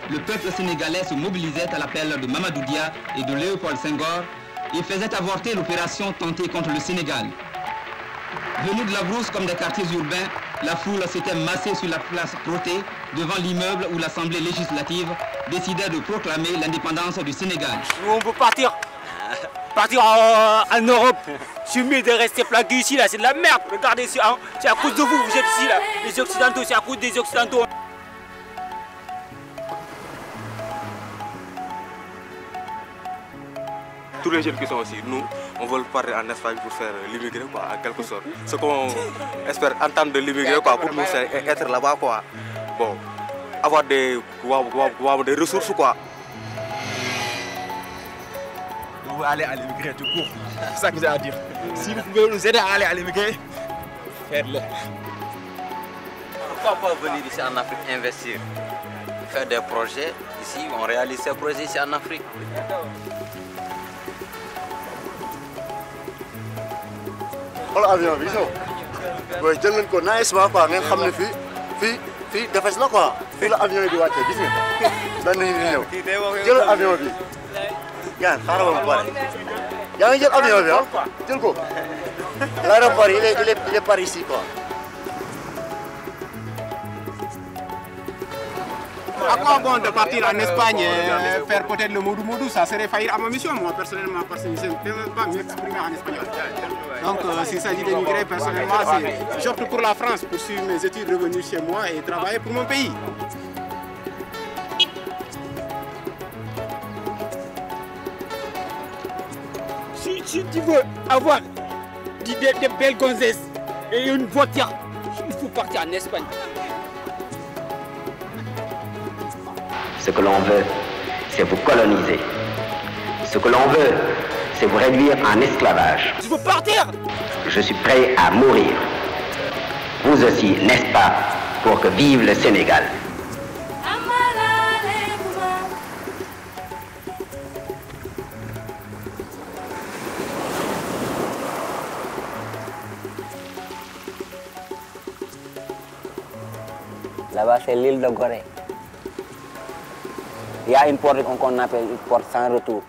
le peuple sénégalais se mobilisait à l'appel de Mamadou Dia et de Léopold Senghor et faisait avorter l'opération tentée contre le Sénégal. Venus de la brousse comme des quartiers urbains, la foule s'était massée sur la place Protet devant l'immeuble où l'Assemblée législative décidait de proclamer l'indépendance du Sénégal. Nous, on peut partir en Europe. Je suis mieux de rester plaqué ici, là, c'est de la merde. Regardez, c'est à cause de vous, vous êtes ici, là. Les Occidentaux, c'est à cause des Occidentaux. Tous les jeunes qui sont ici, nous, on veut partir en Espagne pour faire l'immigré, quoi, en quelque sorte. Ce qu'on espère entendre de l'immigré, quoi, pour nous, c'est être là-bas, quoi. Bon, avoir des ressources, quoi. On va aller à l'immigré tout court. C'est ça que j'ai à dire. Si vous pouvez nous aider à aller à l'immigré, faites-le. Pourquoi pas venir ici en Afrique investir, faire des projets ici, on réalise ces projets ici en Afrique. Xool avion bi ñëw booy jël nañ ko naajement quoi ngeen xam ne fii defes la quoi fii la avion yi di wàccee gis nga daan nañu ñëw jël avion bi yaa ngi xaaral ma pare yaa ngi jël avion bi ah jël ko l'aéroport il est par ici quoi. À quoi bon de partir en Espagne et faire peut-être le modou-modou, ça serait faillir à ma mission, moi personnellement, parce que je ne peux même pas m'exprimer en espagnol. Donc s'il s'agit d'émigrer, personnellement, j'opte pour la France, pour suivre mes études, revenir chez moi et travailler pour mon pays. Si tu veux avoir des belles gonzesses et une voiture, il faut partir en Espagne. Ce que l'on veut, c'est vous coloniser. Ce que l'on veut, c'est vous réduire en esclavage. Je veux partir! Je suis prêt à mourir. Vous aussi, n'est-ce pas, pour que vive le Sénégal. Là-bas, c'est l'île de Gorée. Il y a une porte qu'on appelle une porte sans retour.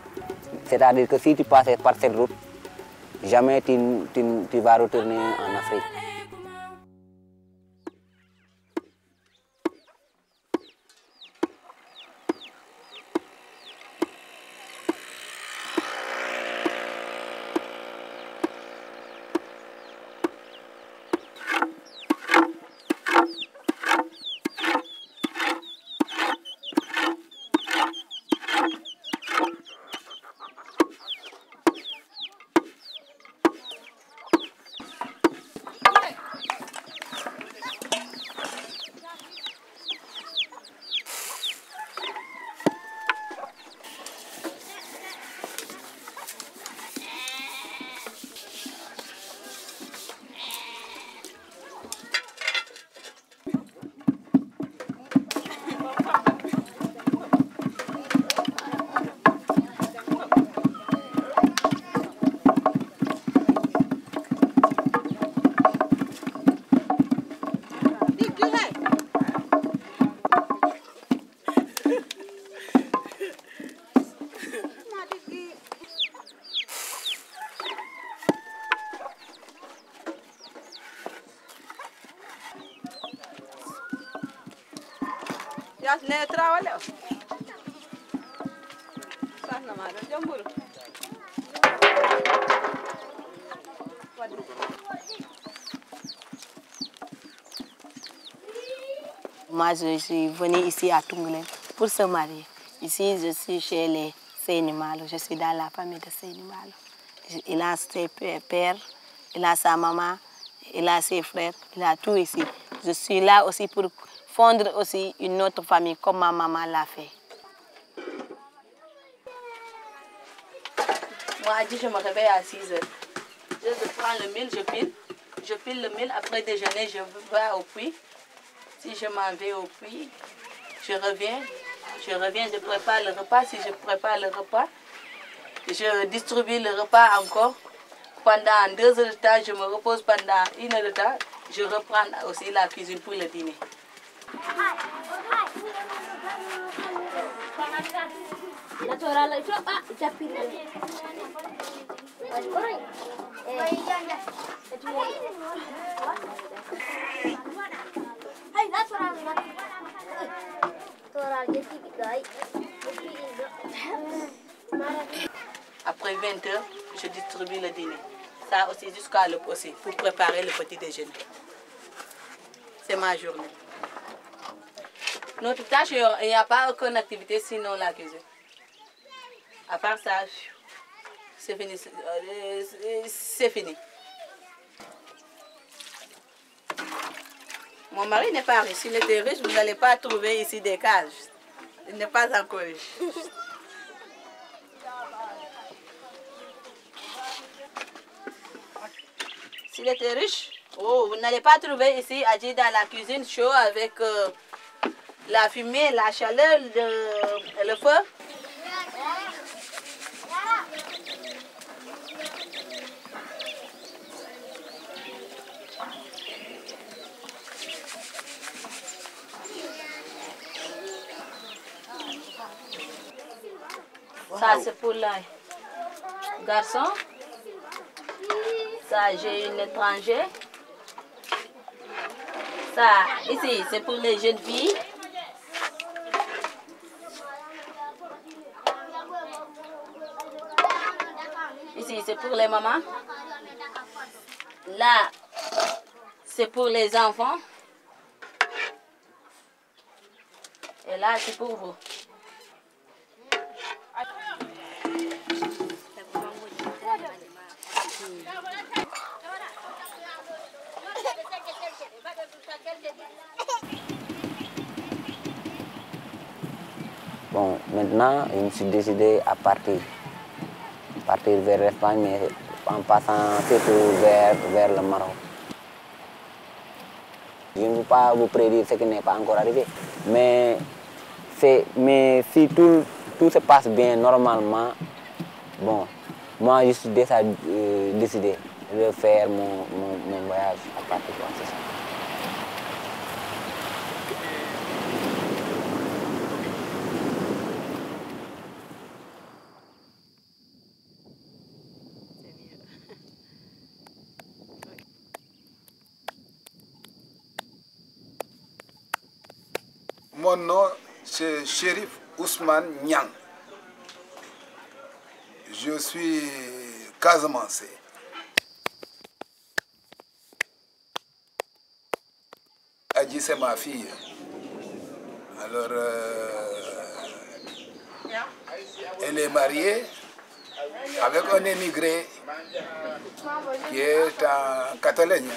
C'est-à-dire que si tu passes par cette route, jamais tu vas retourner en Afrique. Ya ne trabalho. Sah na mara jambur. Moi, je suis venue ici à Tungulen pour se marier. Ici, je suis chez les Seynimalo. Je suis dans la famille de Seynimalo. Il a ses pères, il a sa maman, il a ses frères, il a tout ici. Je suis là aussi pour fondre aussi une autre famille comme ma maman l'a fait. Moi, je me réveille à 6 heures. Je prends le mil, je pile le mil. Après déjeuner, je vais au puits. Si je m'en vais au puits, je reviens, je prépare le repas. Si je prépare le repas, je distribue le repas encore. Pendant 2 heures de temps, je me repose pendant 1 heure de temps. Je reprends aussi la cuisine pour le dîner. Après 20 heures, je distribue le dîner. Ça aussi jusqu'à le poser pour préparer le petit déjeuner. C'est ma journée. Notre tâche, il n'y a pas aucune activité sinon la cuisine. À part ça, c'est fini. C'est fini. Mon mari n'est pas riche. S'il était riche, vous n'allez pas trouver ici des cages. Il n'est pas encore riche. S'il était riche, oh, vous n'allez pas trouver ici Adji dans la cuisine chaud avec la fumée, la chaleur, le feu. Ça c'est pour les garçons. Ça j'ai une étrangère. Ça ici c'est pour les jeunes filles. Ici c'est pour les mamans. Là c'est pour les enfants. Et là c'est pour vous. Bon, maintenant, je me suis décidé à partir vers l'Espagne, mais en passant surtout vers le Maroc. Je ne veux pas vous prédire ce qui n'est pas encore arrivé, mais si tout se passe bien normalement, bon, moi je suis déjà décidé de faire mon voyage à partir de ça. Mon nom, c'est Chérif Ousmane Niang. Je suis Casamancé. Adji, c'est ma fille. Alors, elle est mariée avec un émigré qui est en Catalogne.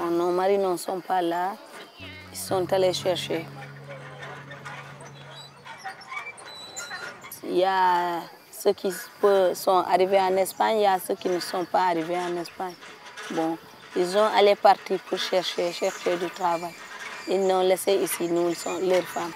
Nos maris ne sont pas là, ils sont allés chercher. Il y a ceux qui sont arrivés en Espagne, il y a ceux qui ne sont pas arrivés en Espagne. Bon, ils ont allé partir pour chercher du travail. Ils nous ont laissé ici, nous sommes leurs femmes.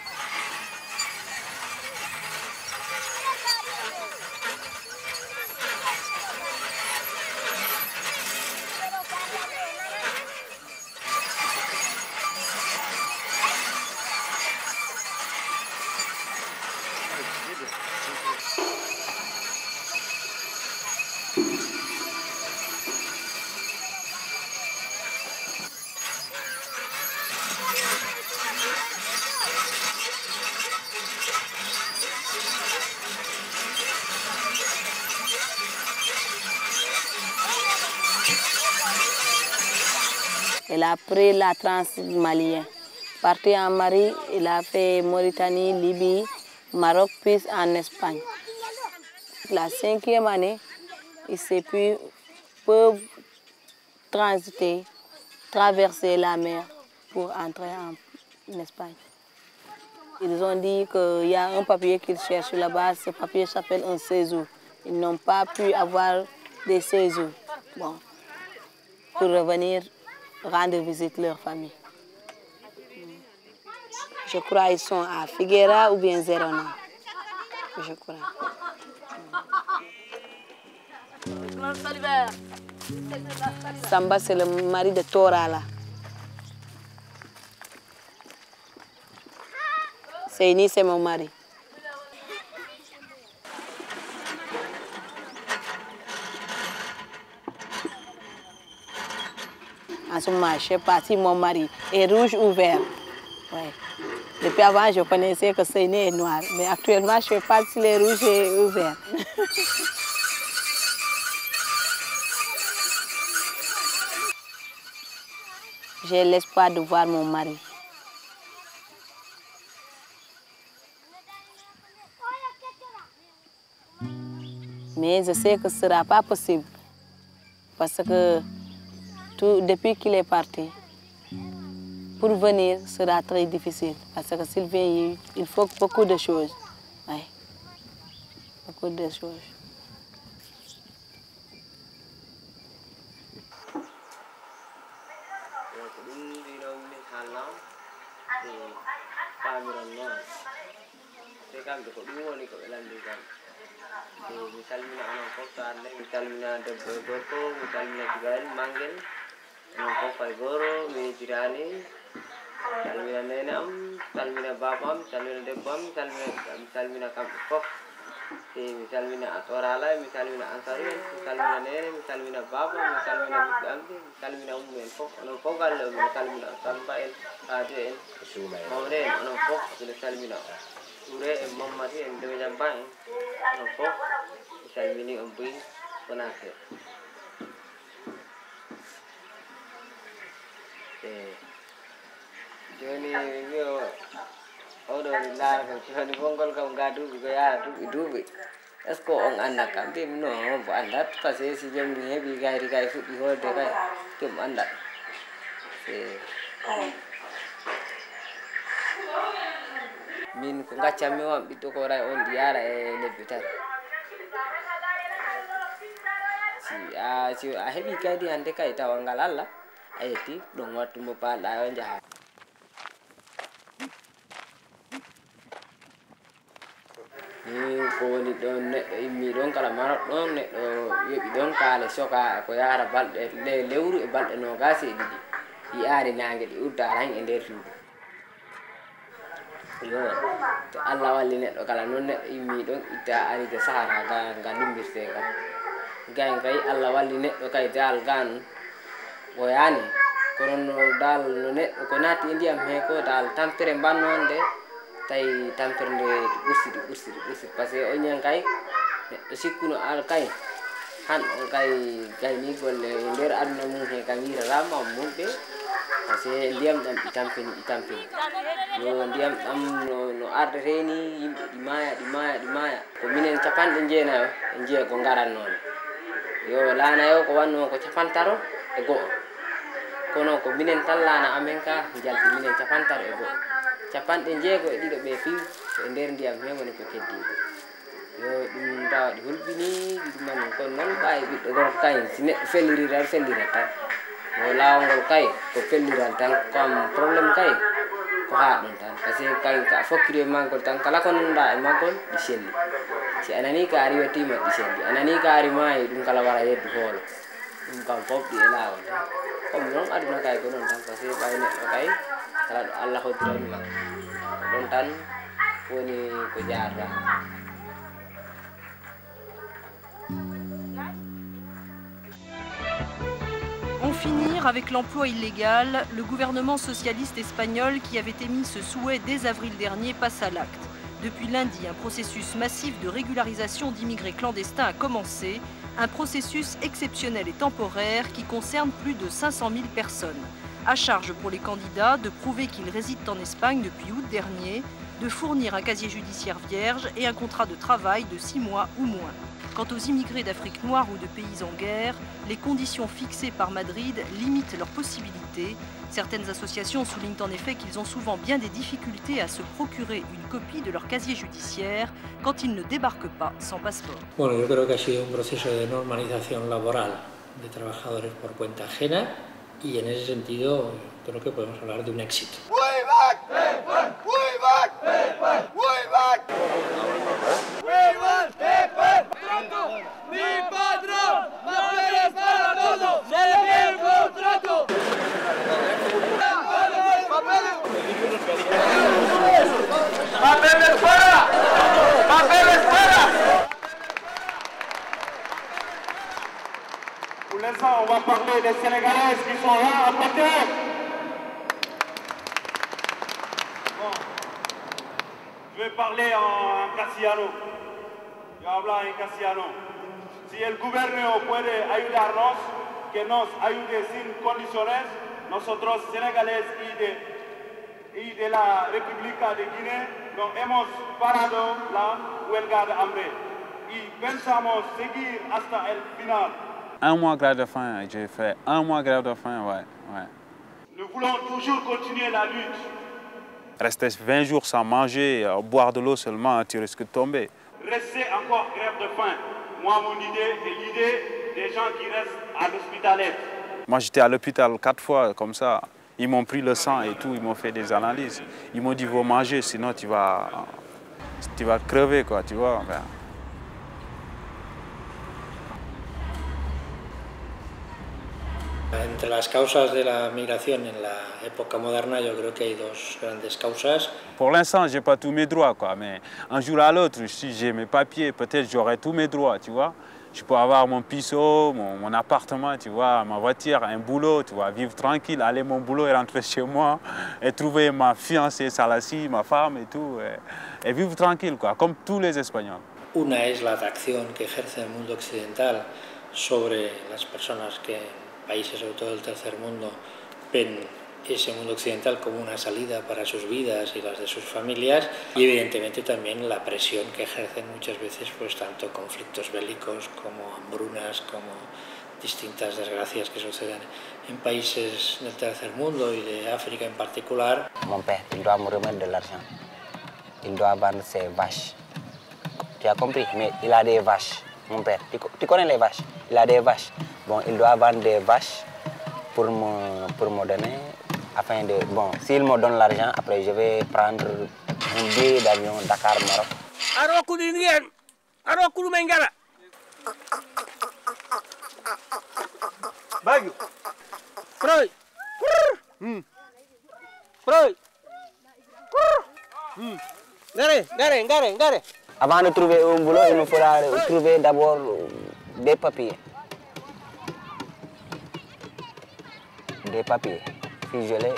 Il a pris la Trans-Malien. Parti en Mali, il a fait Mauritanie, Libye, Maroc, puis en Espagne. La 5e année, ils peuvent transiter, traverser la mer pour entrer en Espagne. Ils ont dit qu'il y a un papier qu'ils cherchent là-bas, ce papier s'appelle un séjour. Ils n'ont pas pu avoir des séjours, bon, pour revenir rendre visite à leur famille. Je crois qu'ils sont à Figuera ou bien Zerona, je crois. Samba, c'est le mari de Tora, là. Seini, c'est mon mari. En ce moment, je sais pas si mon mari est rouge ou vert. Ouais. Depuis avant, je connaissais que Seini est noir, mais actuellement, je ne sais pas s'il est rouge ou vert. J'ai l'espoir de voir mon mari. Mais je sais que ce ne sera pas possible. Parce que depuis qu'il est parti, pour venir sera très difficile. Parce que s'il vient, il faut beaucoup de choses. Oui. Beaucoup de choses. Misalnya anak kota, misalnya debbo gorko, misalnya juga manggil, anak kota goro, mijirani, misalnya nenam, misalnya babam, misalnya debbam, misalnya kampuk, misalnya atorala, misalnya ansari, misalnya nene, misalnya babam, misalnya mikamti, misalnya ummen kok, anak kok kalau misalnya sampai aja, kemudian anak kok misalnya ure mamati endo jambang, anak kok misalnya ini umpi penasir. Jadi ini orang lar kan cuma bongkol kau gaduh juga hidup. Esko orang anak kan tim no, anak pasti si jam ni bigai fut bihol dekai, cuma anak. Min ko ngacammi wam ɓiɗɗo ko ray on ɗi yara e lebbi tati si a heɓi kaydi hande kay tawa ngal Allah a yetti ɗum wattu mo paalɗa o jaha ni ko woni ɗon neɗɗo immi ɗon kala maroɗ ɗon neɗɗo yoɓi ɗon kaale soka ko yahata balɗe lewru e balɗe nogas e ɗiɗi ɗi aari nangue ɗi uddara hen e nder suudu yo to Allah walli neɗɗo kala noon neɗɗo immi ɗon itta aride sahara ga lumbirte ka gayen kay Allah walli neɗɗo kay dal gan o yani kono no dal no neɗɗo ko naati e ndiyam he ko dal tampere mbannonde tawi tampere nde ɓursi par ce que o ñan kay neɗɗo sikkuno al kay han on kay gayni golle e nder aduna mum he kam wirarama mumɓe par ce que ndiyam ɗam ɗi tampini yo ndiyam ɗam no ardete ni yimɓe ɗi maya ko minen 90 e jiya ko garannoon yo laana yo ko wanno ko 50 e go'o kono ko minen tan laana amen ka jalti minen 50 e go'o 60 e ɗiɗo ɓe fiw e nder ndiyam he woni ko keddiɓe yo ɗum tawa ɗi hulɓini ɗi ɗuman kono noon ɓawi ɓiɗɗo gorko kay si neɗɗo fellirat tan yo lawol kay ko felliral tan kam probléme kay ko haa ɗum tan par ce que kay ka fokkiri e maggol tan kala ko nanda e maggol ɗi selli si a nani ka ari wettima ɗi selli a nani ka ari maayi ɗum kala wara yeddu hoolo ɗum kam fof ɗi e laawol tan comme noon aduna kay ko noon tan par ce que ɓawi neɗɗo kay kala ɗo Allah hoddiranima ɗon tan woni ko jaarata. En finir avec l'emploi illégal, le gouvernement socialiste espagnol qui avait émis ce souhait dès avril dernier passe à l'acte. Depuis lundi, un processus massif de régularisation d'immigrés clandestins a commencé, un processus exceptionnel et temporaire qui concerne plus de 500 000 personnes. À charge pour les candidats de prouver qu'ils résident en Espagne depuis août dernier, de fournir un casier judiciaire vierge et un contrat de travail de 6 mois ou moins. Quant aux immigrés d'Afrique noire ou de pays en guerre, les conditions fixées par Madrid limitent leurs possibilités. Certaines associations soulignent en effet qu'ils ont souvent bien des difficultés à se procurer une copie de leur casier judiciaire quand ils ne débarquent pas sans passeport. Bueno, yo creo que ha sido un proceso de normalización laboral de trabajadores por cuenta ajena y en ese sentido creo que podemos hablar de un éxito. Way back! Way back! Way back! We want paper! ¡Contrato! ¡Mi patrón! ¡Papeles para todos! ¡Se le el contrato! ¡Papeles fuera! ¡Papeles fuera! Pour l'instant, on va parler des Sénégalaises qui sont là à côté. Bon. Je vais parler en castellano. Yo hablo en castellano. Si el gobierno puede ayudarnos, que nos ayude sin condiciones, nosotros Sénégalais y de la República de Guinée nos hemos parado la huelga de hambre y pensamos seguir hasta el final. Un mois grève de faim, j'ai fait un mois grève de faim, ouais. Nous voulons toujours continuer la lutte. Rester 20 jours sans manger, boire de l'eau seulement, tu risques de tomber. Rester encore grève de faim. Moi, mon idée est l'idée des gens qui restent à l'hospitalet. Moi, j'étais à l'hôpital 4 fois comme ça. Ils m'ont pris le sang et tout, ils m'ont fait des analyses. Ils m'ont dit, il faut manger, sinon tu vas crever, quoi, tu vois. Entre las causas de la migración en la época moderna, yo creo que hay dos grandes causas. Pour l'instant, je n'ai pas tous mes droits, quoi, mais un jour à l'autre, si j'ai mes papiers, peut-être j'aurai tous mes droits, tu vois. Je peux avoir mon pisseau, mon appartement, tu vois, ma voiture, un boulot, tu vois, vivre tranquille, aller à mon boulot et rentrer chez moi, et trouver ma fiancée Salassi, ma femme et tout, et vivre tranquille, quoi, comme tous les Espagnols. Una es la atracción que ejerce el mundo occidental sobre las personas que países, sobre todo del tercer mundo, ven ese mundo occidental como una salida para sus vidas y las de sus familias, y evidentemente también la presión que ejercen muchas veces pues tanto conflictos bélicos como hambrunas, como distintas desgracias que suceden en países del tercer mundo y de África en particular. Mon père, il doit me remettre de l'argent. Il doit vendre ses vaches. Tu as compris? Mais il a des vaches. Mon père, tu connais les vaches? Il a des vaches. Bon, il doit vendre des vaches pour me donner, afin de... Bon, s'il me donne l'argent, après je vais prendre un billet d'avion Dakar-Maroc. Bagu. Freud. Freud. Gare. Avant de trouver un boulot, il nous faudra trouver d'abord des papiers. Des papiers. Si je les,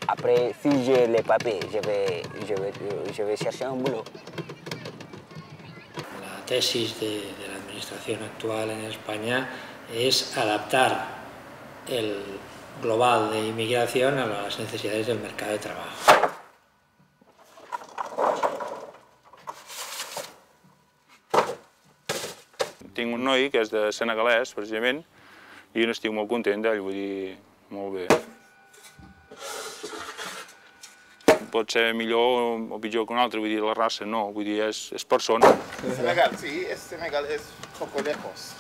après, si j'ai les papiers, je vais chercher un boulot. La tesis de la administración actual en España es adaptar el global de inmigración a las necesidades del mercado de trabajo. Tinc un noi que és de senegalès, precisament, i jo n'estic molt content d'ell, vull dir, molt bé. Pot ser millor o pitjor que un altre, vull dir, la raça no, vull dir, és persona. Senegal, sí, Senegal es poco lejos.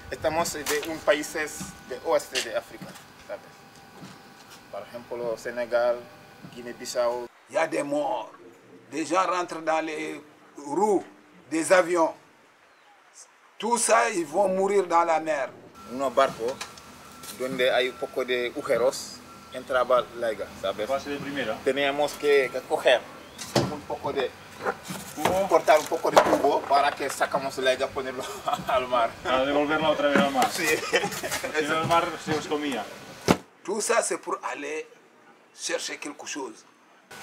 Estamos de un país del oeste de África, ¿sabes? Por ejemplo, Sénégal, Guinée-Bissau. Il y a des morts. Des gens rentrent dans les roues des avions. Tout ça, ils vont mourir dans la mer. Un barco donde hay un poco de agujeros entraba la alga, ¿sabes? Teníamos que coger un poco de cortar un poco de tubo para que sacamos la alga y ponerlo al mar. Para devolverla otra vez al mar. Sí. Si no, el mar se os comía. Tout ça, c'est pour aller chercher quelque chose.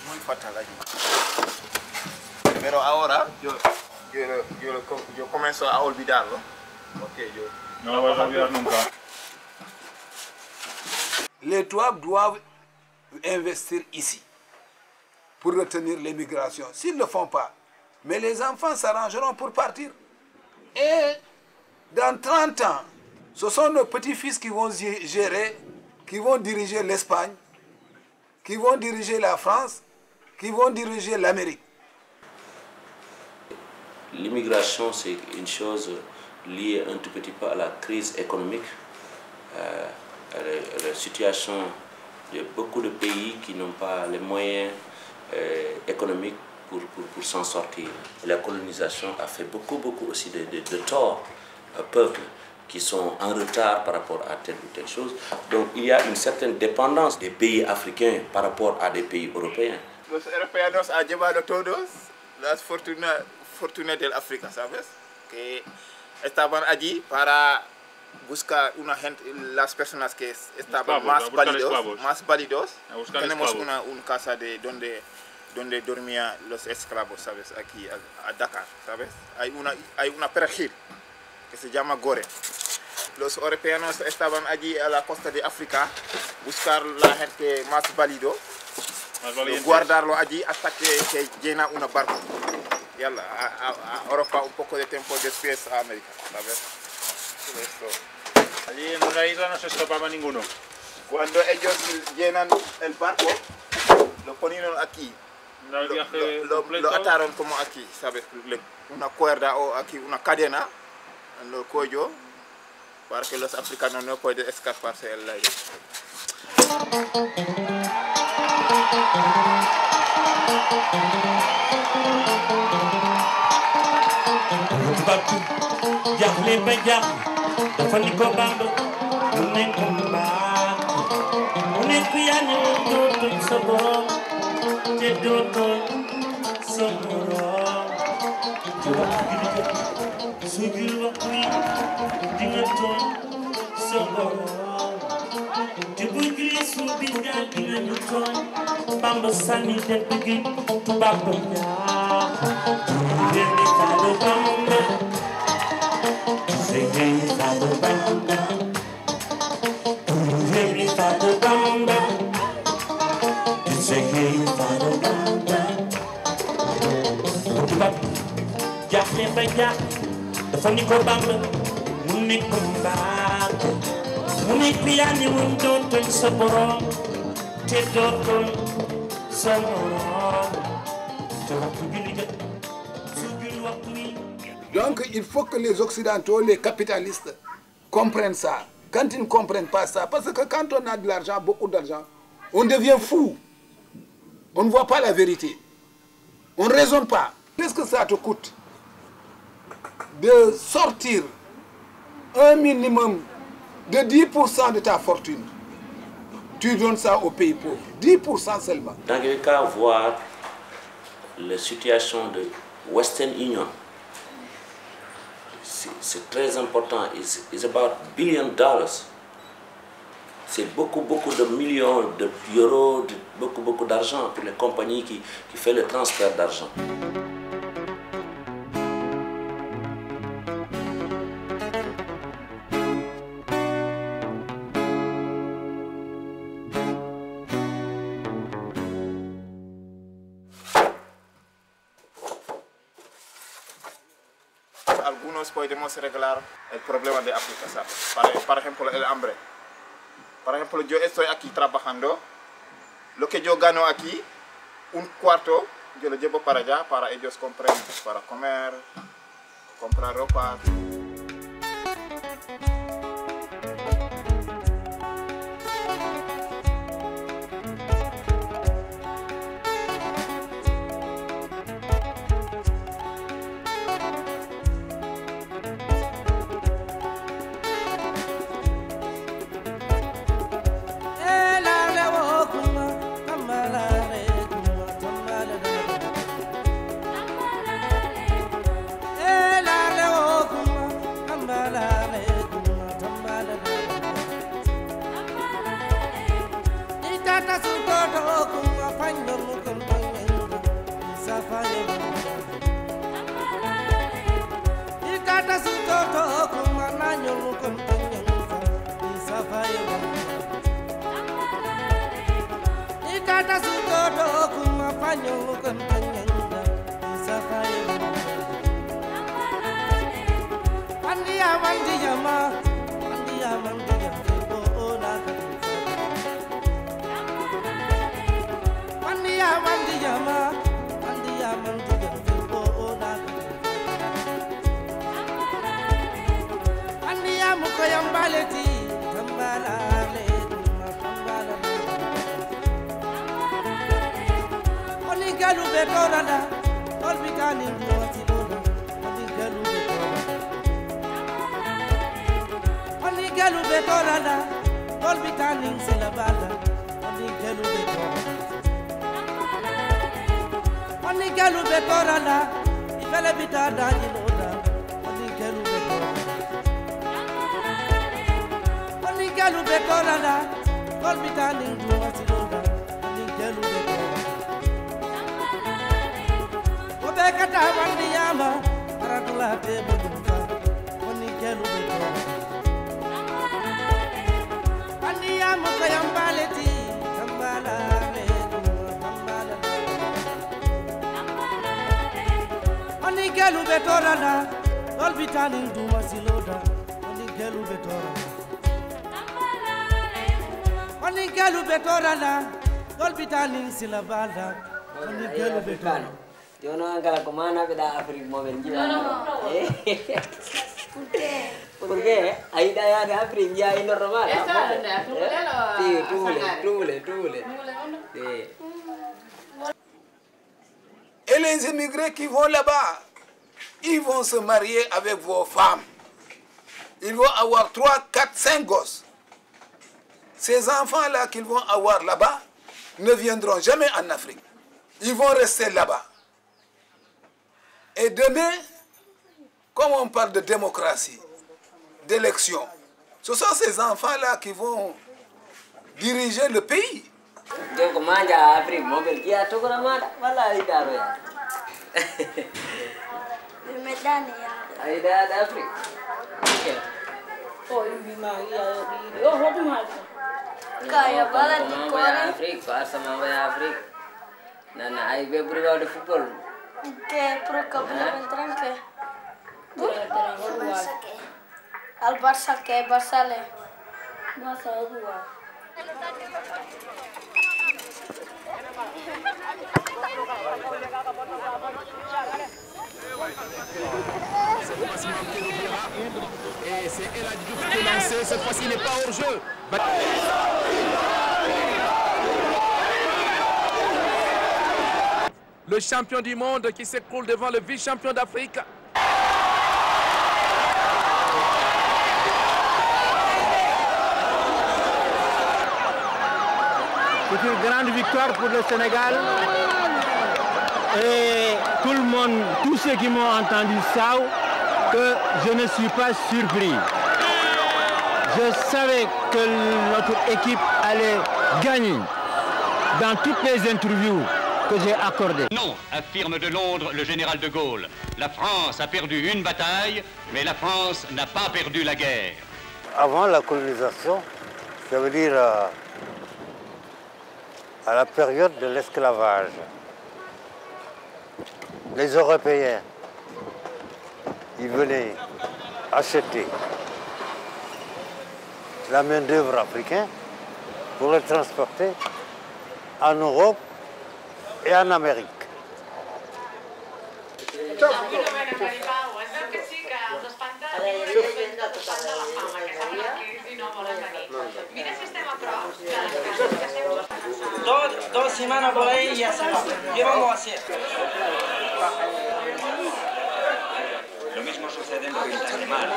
Muy fatal allí. Pero ahora yo comienzo a olvidarlo. Okay, no lo vas a olvidar nunca. Les Touaregs doivent investir ici pour retenir l'immigration. S'ils ne le font pas, mais les enfants s'arrangeront pour partir. Et dans 30 ans, ce sont nos petits-fils qui vont gérer, qui vont diriger l'Espagne, qui vont diriger la France, qui vont diriger l'Amérique. L'immigration, c'est une chose liée un tout petit peu à la crise économique, à la situation de beaucoup de pays qui n'ont pas les moyens économiques pour s'en sortir. La colonisation a fait beaucoup aussi de tort aux peuples qui sont en retard par rapport à telle ou telle chose. Donc il y a une certaine dépendance des pays africains par rapport à des pays européens. Los europeos han llevado todos las fortunas del África, ¿sabes? Que estaban allí para buscar las personas que estaban más válidos. Tenemos una casa donde dormían los esclavos, ¿sabes? Aquí a Dakar, ¿sabes? Hay una perejil que se llama Gore. Los europeos estaban allí a la costa de África, buscar la gente más válido, guardarlo allí hasta que llena una barca. Y a Europa un poco de tiempo después a América, ¿sabes? Allí en una isla no se escapaba ninguno. Cuando ellos llenan el barco, lo ponían aquí. Lo ataron como aquí, ¿sabes? Una cuerda o aquí una cadena en el cuello para que los africanos no puedan escaparse del aire. Donc il faut que les Occidentaux, les capitalistes, comprennent ça. Quand ils ne comprennent pas ça, parce que quand on a de l'argent, beaucoup d'argent, on devient fou. On ne voit pas la vérité. On ne raisonne pas. Qu'est-ce que ça te coûte de sortir un minimum de 10% de ta fortune? Tu donnes ça aux pays pauvres. 10% seulement. Dans quel cas, voir la situation de Western Union, c'est très important. It's about $1 billion. C'est beaucoup de millions d'euros, beaucoup d'argent pour les compagnies qui font le transfert d'argent. Algunos podemos arreglar el problema de África, ¿sabes? Por ejemplo, el hambre. Por ejemplo, yo estoy aquí trabajando. Lo que yo gano aquí, un cuarto, yo lo llevo para allá para ellos comprar, para comer, comprar ropa. Yo no hago la comanda de la África momentilla. ¿Por qué? Ahí está de África ya ahí no robar. Sí, túbule. Sí. Et les immigrés qui vont là-bas, ils vont se marier avec vos femmes. Ils vont avoir 3, 4, 5 gosses. Ces enfants-là qu'ils vont avoir là-bas ne viendront jamais en Afrique. Ils vont rester là-bas. Et demain, comme on parle de démocratie, d'élection, ce sont ces enfants-là qui vont diriger le pays. Yo commande à Afrique, mon bel qui a tout comme ça, voilà, il a rien. Le médaille. Il a d'Afrique. Oh, il vit marié. Oh, on va mal. Kaya bala di Korea. Afrique, pas sama ya Afrique. Nana, ai be bro de football. Que pro kabla tranque. Al Barça que Barça le. Barça dua. Et c'est El Hadji Diouf qui est lancé, cette fois-ci il n'est pas hors jeu. Le champion du monde qui s'écroule devant le vice-champion d'Afrique. C'est une grande victoire pour le Sénégal. Et tout le monde, tous ceux qui m'ont entendu savent que je ne suis pas surpris. Je savais que notre équipe allait gagner dans toutes les interviews que j'ai accordées. Non, affirme de Londres le général de Gaulle. La France a perdu une bataille, mais la France n'a pas perdu la guerre. Avant la colonisation, ça veut dire à la période de l'esclavage, les Européens, ils venaient acheter la main-d'œuvre africaine pour le transporter en Europe et en Amérique. Dos semanas por ahí y ya se va. ¿Qué vamos a hacer? Lo mismo sucede en los Islas de Mar.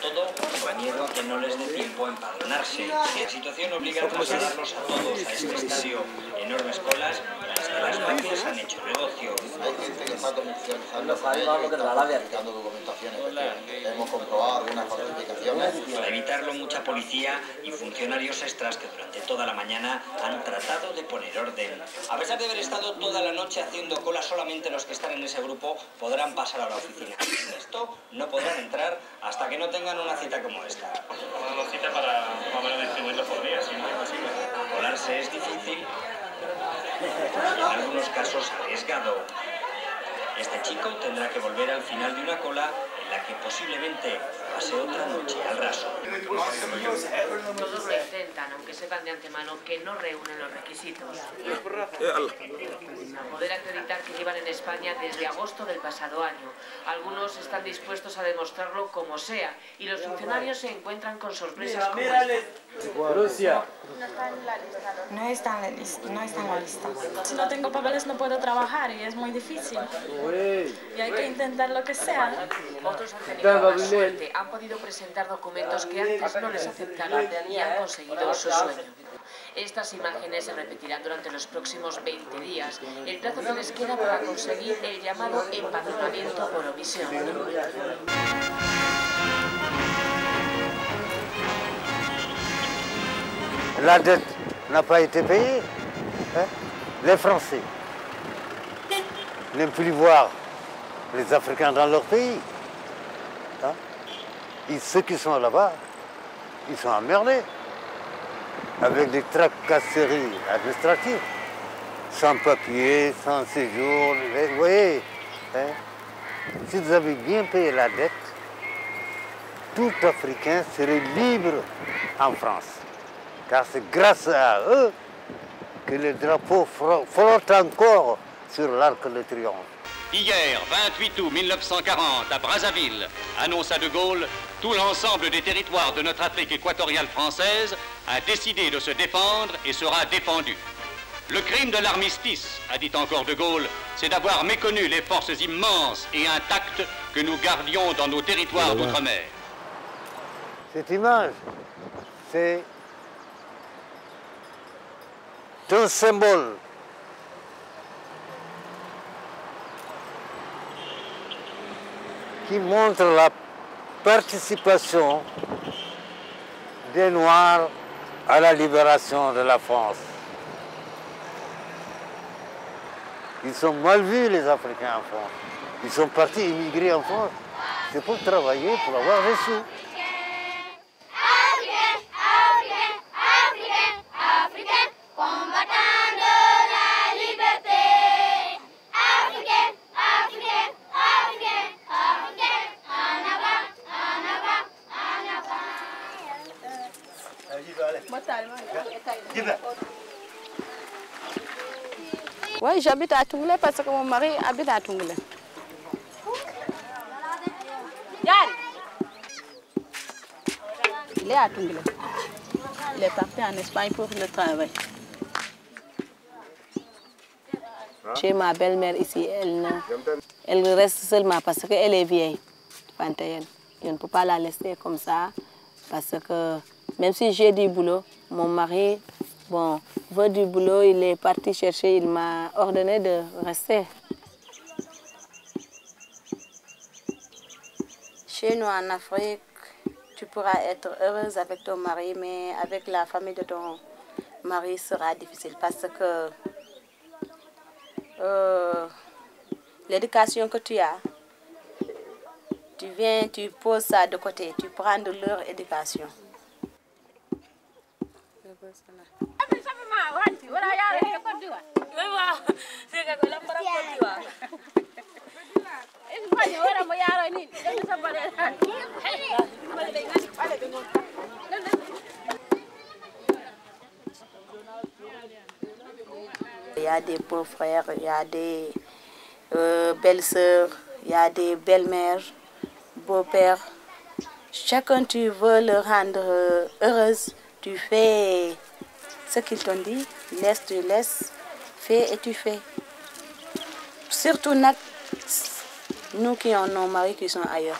Todo compañero que no les dé tiempo a empadronarse. La situación obliga a trasladarlos a todos a este estadio. Enormes colas, las que las máquinas han hecho negocio. Para evitarlo, mucha policía y funcionarios extras que durante toda la mañana han tratado de poner orden. A pesar de haber estado toda la noche haciendo cola, solamente los que están en ese grupo podrán pasar a la oficina. El resto no podrán entrar hasta que no tengan una cita como esta. Una cita para más o menos distribuirlo por día, si no es posible. Colarse es difícil y en algunos casos arriesgado. Este chico tendrá que volver al final de una cola en la que posiblemente pase otra noche al raso. Todos lo intentan, aunque sepan de antemano que no reúnen los requisitos. Para poder acreditar que llevan en España desde agosto del pasado año. Algunos están dispuestos a demostrarlo como sea, y los funcionarios se encuentran con sorpresas como esta. Rusia. No está en la lista, no está en la lista. Si no tengo papeles no puedo trabajar y es muy difícil. Y hay que intentar lo que sea. Otros han tenido más suerte, han podido presentar documentos que antes no les aceptaron y han conseguido su sueño. Estas imágenes se repetirán durante los próximos 20 días, el plazo que les queda para conseguir el llamado empadronamiento por omisión. La dette n'a pas été payée. Hein? Les Français n'aiment plus voir les Africains dans leur pays. Hein? Et ceux qui sont là-bas, ils sont emmerdés avec des tracasseries administratives, sans papier, sans séjour. Vous voyez, hein? Si vous avez bien payé la dette, tout Africain serait libre en France. Car c'est grâce à eux que le drapeau flotte encore sur l'Arc de Triomphe. Hier, 28 août 1940, à Brazzaville, annonça De Gaulle, tout l'ensemble des territoires de notre Afrique équatoriale française a décidé de se défendre et sera défendu. Le crime de l'armistice, a dit encore De Gaulle, c'est d'avoir méconnu les forces immenses et intactes que nous gardions dans nos territoires d'outre-mer. Cette image, c'est un symbole qui montre la participation des Noirs à la libération de la France. Ils sont mal vus, les Africains, en France. Ils sont partis immigrer en France. C'est pour travailler, pour avoir des sous. Oui, j'habite à Tounglet parce que mon mari habite à Tounglet. Il est à Tounglet. Il est parti en Espagne pour le travail. Chez ma belle-mère ici, elle reste seulement parce qu'elle est vieille. Je ne peux pas la laisser comme ça parce que même si j'ai du boulot, mon mari veut du boulot, il est parti chercher, il m'a ordonné de rester. Chez nous en Afrique, tu pourras être heureuse avec ton mari, mais avec la famille de ton mari sera difficile parce que l'éducation que tu as, tu viens, tu poses ça de côté, tu prends de leur éducation. Il y a des beaux-frères, il y a des belles-sœurs, il y a des belles-mères, beaux-pères. Chacun, tu veux le rendre heureuse. Tu fais ce qu'ils t'ont dit, laisse, tu laisses, fais et tu fais. Surtout nous qui avons nos maris qui sont ailleurs.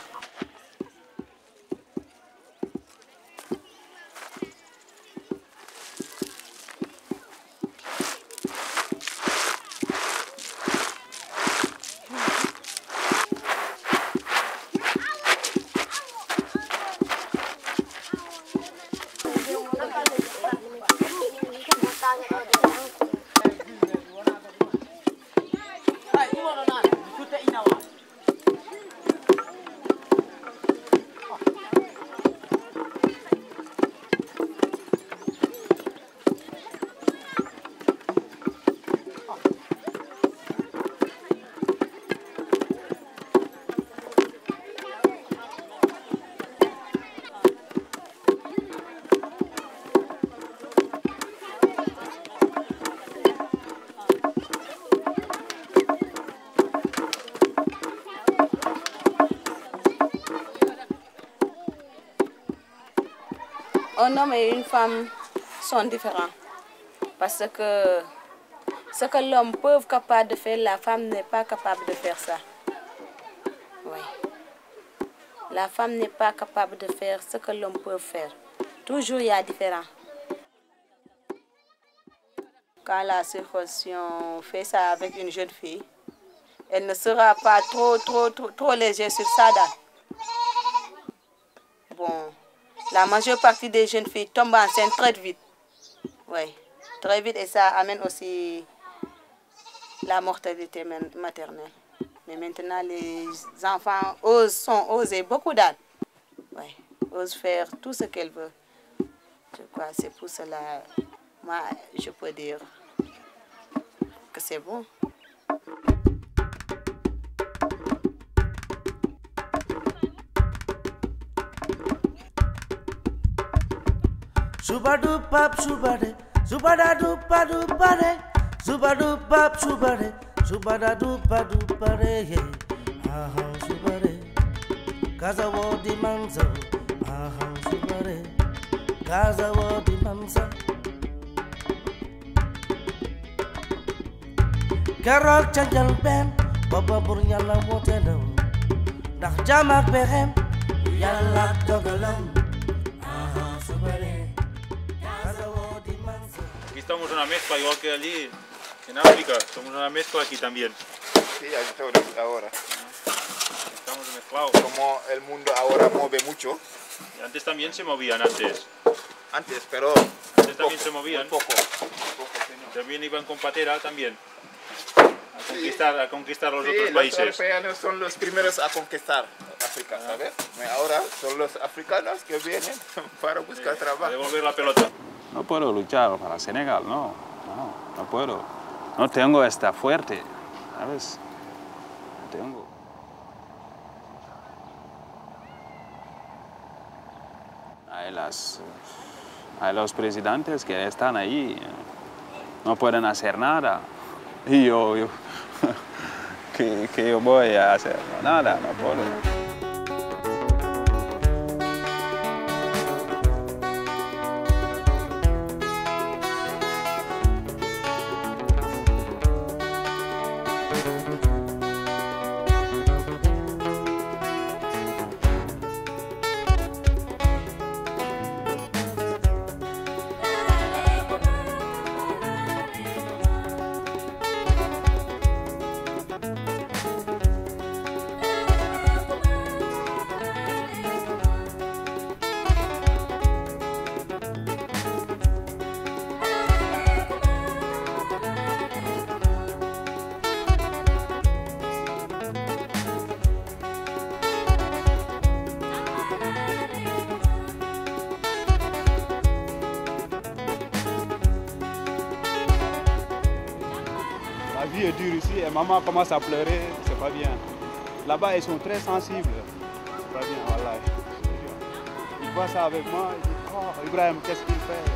Un homme et une femme sont différents parce que ce que l'homme peut capable de faire, la femme n'est pas capable de faire ça. Oui. La femme n'est pas capable de faire ce que l'homme peut faire. Toujours il y a différent. Quand la circoncision fait ça avec une jeune fille, elle ne sera pas trop légère sur ça. Bon. La majeure partie des jeunes filles tombent enceintes très vite. Oui, très vite et ça amène aussi la mortalité maternelle. Mais maintenant, les enfants sont osés beaucoup d'âge. Oui, osent faire tout ce qu'elles veulent. Je crois que c'est pour cela, moi, je peux dire que c'est bon. Subadu pap subade, subadadu padu pare, subadu pap subade, subadadu padu pare, aha subare, kaza wodi manza, aha subare, kaza wodi manza. Karok chanjal ben, baba bur yalla wote daw, ndax jamak bexem, yalla dogalam, aha subare. Aquí estamos una mezcla, igual que allí en África, somos una mezcla aquí también. Sí, aquí todos ahora. Estamos mezclados. Como el mundo ahora mueve mucho. Y antes también se movían antes. Antes, pero antes también se movían. Poco. También iban con patera también. A conquistar los otros países. Los europeos son los primeros a conquistar África, ¿sabes? Ahora son los africanos que vienen para buscar trabajo. Devolver la pelota. No puedo luchar para Senegal, no puedo. No tengo esta fuerte, ¿sabes? No tengo. Hay los presidentes que están ahí, no pueden hacer nada. Y yo ¿qué yo voy a hacer? Nada, no puedo. La vie est dure ici et maman commence à pleurer, c'est pas bien. Là-bas, ils sont très sensibles. C'est pas bien, voilà. Ils voient ça avec moi, ils disent, oh, Ibrahim, qu'est-ce qu'il fait?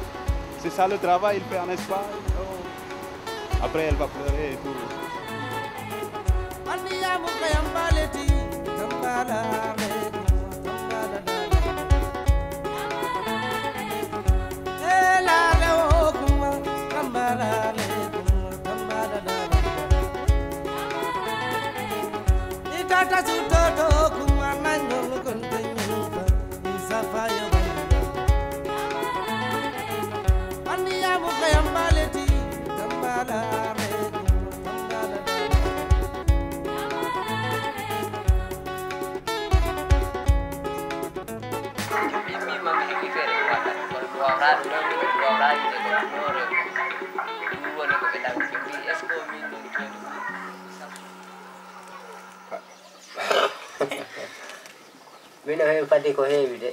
C'est ça le travail, il fait en Espagne. Oh. Après, elle va pleurer et tout. mino heewi kadi ko heewi de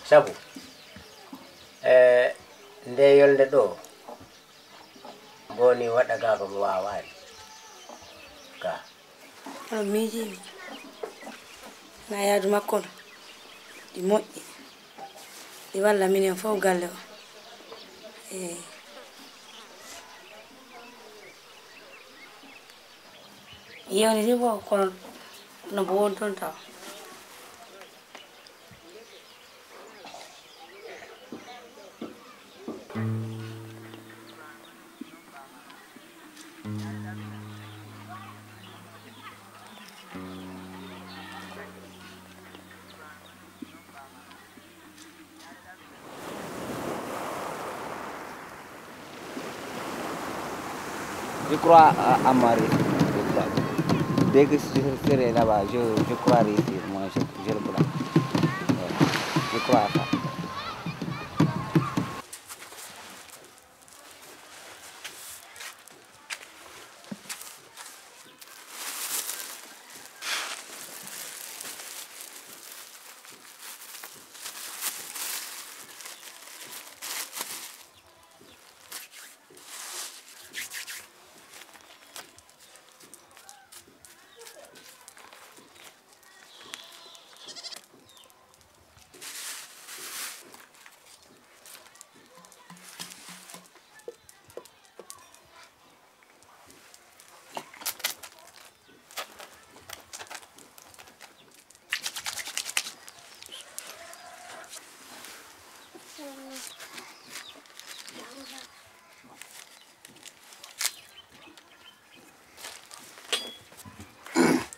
sabu nde yolde ɗo mboni waɗa ga ko mi wawani ga kono miijimi na yaadu makko ɗo ɗi moƴƴi ɗi walla minen fof galle o yewniri bo kono no bo woni toon taw Je crois à Marie. Dès que je serai là-bas, je crois réussir. Moi, je le crois. Je crois à ça.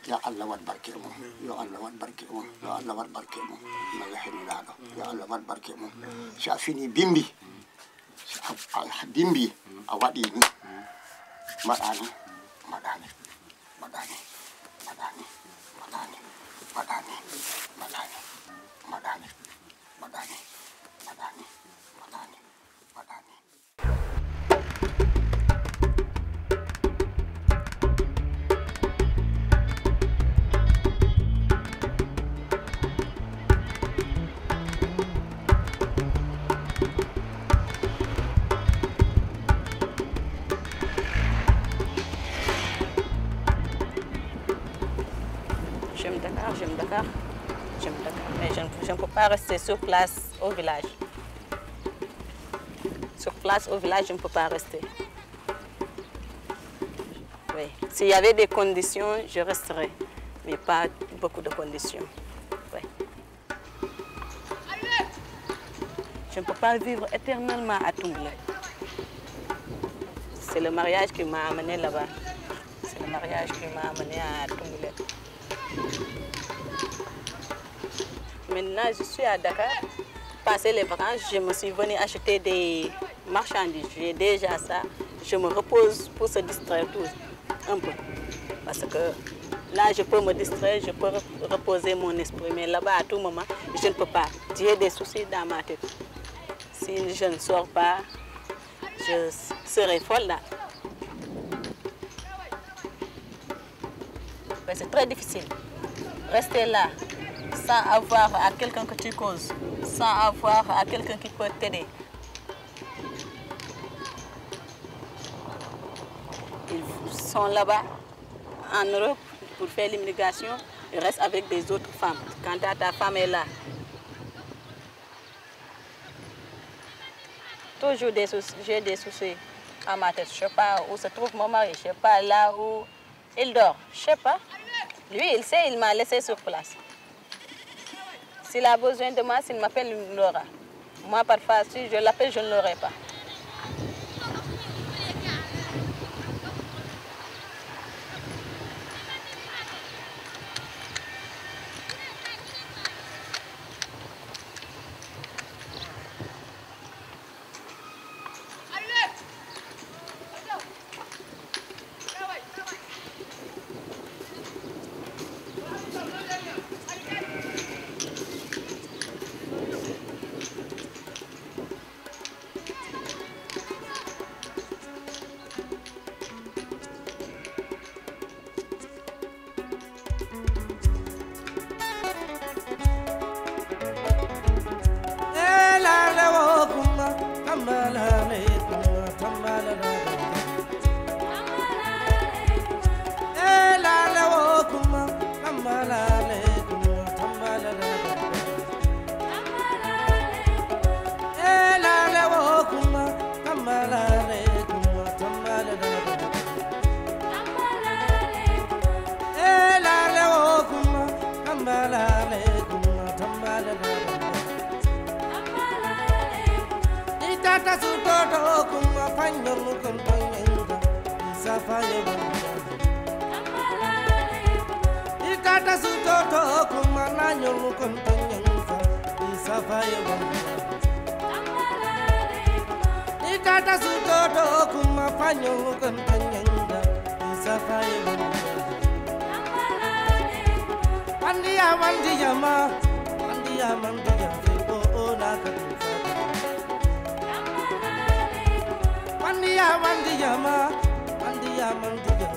Ya Allah wat barke mo, ya Allah wat barke mo, ya Allah wat barke mo, mala henilaɗo, ya Allah wat barke mo. Si a fini bimbi, si a bimbi a waɗi ni maɗani maɗani maɗani maɗani maɗani maɗani maɗani maɗani maɗani maɗani maɗani maɗani. J'aime Dakar, mais je ne peux pas rester sur place au village. Sur place au village, je ne peux pas rester. Oui. S'il y avait des conditions, je resterais, mais pas beaucoup de conditions. Oui. Je ne peux pas vivre éternellement à Toumboulé. C'est le mariage qui m'a amené là-bas. C'est le mariage qui m'a amené à Toumboulé. Maintenant, je suis à Dakar. Passer les vacances, je me suis venue acheter des marchandises. J'ai déjà ça. Je me repose pour se distraire tout un peu. Parce que là, je peux me distraire, je peux reposer mon esprit. Mais là-bas, à tout moment, je ne peux pas. J'ai des soucis dans ma tête. Si je ne sors pas, je serai folle là. C'est très difficile. Rester là, sans avoir à quelqu'un que tu causes, sans avoir à quelqu'un qui peut t'aider. Ils sont là-bas, en Europe, pour faire l'immigration, ils restent avec des autres femmes. Quand ta femme est là, toujours j'ai des soucis à ma tête. Je ne sais pas où se trouve mon mari, je ne sais pas là où il dort, je ne sais pas. Lui, il sait, il m'a laissé sur place. S'il a besoin de moi, s'il m'appelle, il l'aura. Moi, parfois, si je l'appelle, je ne l'aurai pas. Ikata sutoto kuma panyo mukuntanyenga Isafaye bamba Ikata sutoto kuma nanyo mukuntanyenga Isafaye bamba Ikata sutoto kuma panyo mukuntanyenga Isafaye bamba Mandiya mandiya ma Mandiya mandiya oh nakatufa Mandiya mandiya ma Mandiya mandiya